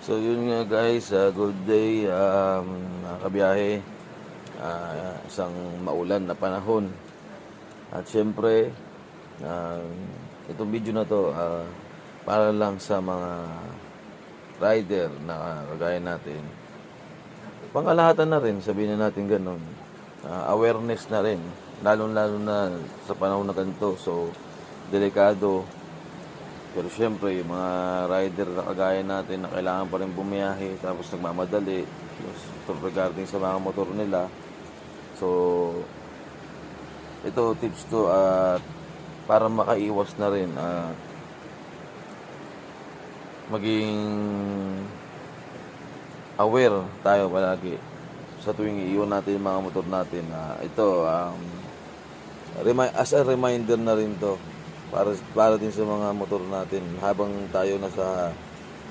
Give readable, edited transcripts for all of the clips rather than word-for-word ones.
So yun nga guys, good day mga kabiyahe. Isang maulan na panahon. At syempre, itong video na to para lang sa mga rider na kagaya natin. Pangkalahatan na rin, sabihin na natin ganun. Awareness na rin, lalo-lalo na sa panahon na ganito. So, delikado. Pero syempre, yung mga rider na kagaya natin na kailangan pa rin bumiyahe tapos nagmamadali regarding sa mga motor nila. So, ito tips to para makaiwas na rin maging aware tayo palagi sa tuwing iiwan natin yung mga motor natin. Ito as a reminder na rin to para din sa mga motor natin habang tayo nasa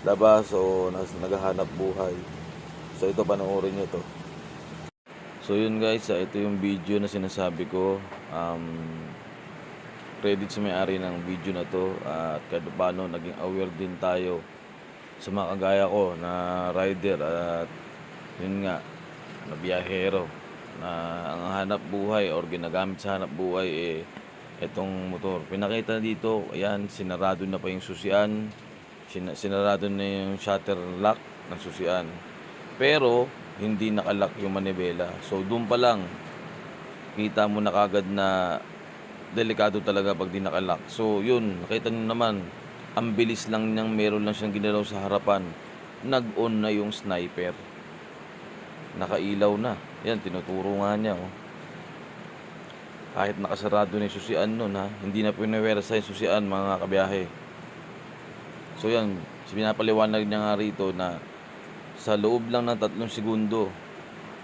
labas o naghahanap buhay. So ito, panoorin nyo to. So yun guys, ito yung video na sinasabi ko. Credit sa may-ari ng video na to at kahit paano naging aware din tayo sa mga kagaya ko na rider at yun nga, na biyahero na ang hanap buhay or ginagamit sa hanap buhay itong motor. Pinakita dito, ayan, sinarado na pa yung susian, sinarado na yung shutter lock ng susian, pero hindi nakalock yung manibela. So doon pa lang kita mo na kagad na delikado talaga pag di nakalock. So yun, nakita nyo naman, ang bilis lang niyang meron lang siyang ginalaw sa harapan, nag-on na yung sniper, nakailaw na. Yan, tinuturo nga niya, oh. Kahit nakasarado na yung susian nun, hindi na pinawersa yung susian, mga kabiyahe. So yan, pinapaliwanag niya nga rito na sa loob lang ng 3 segundo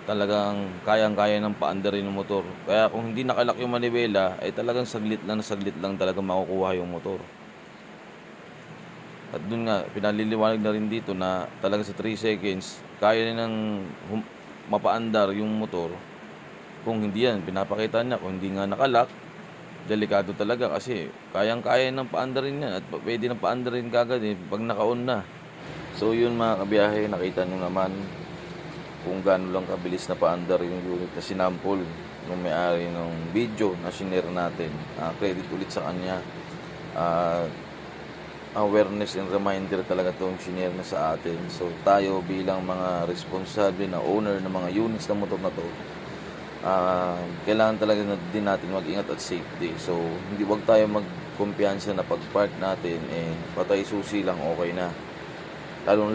talagang kayang-kaya ng paandarin ng motor. Kaya kung hindi nakalak yung manibela, ay talagang saglit lang talaga makukuha yung motor. At dun nga, pinaliliwanag na rin dito na talaga sa 3 seconds kaya nang mapaandar yung motor. Kung hindi yan, pinapakita niya, kung hindi nga nakalak, delikado talaga kasi kayang-kaya ng paandarin yan at pwede ng paandarin kagad pag naka-on na. So yun mga kabiyahe, nakita nyo naman kung gaano lang kabilis na paandar yung unit na sinampol ng may-ari ng video na sinare natin. Credit ulit sa kanya. Awareness and reminder talaga itong sinare na sa atin. So tayo bilang mga responsable na owner ng mga units na motor na to, kailangan talaga din natin mag-ingat at safety. So hindi, wag tayo magkumpiyansa na pag-park natin patay susi lang okay na. Lalo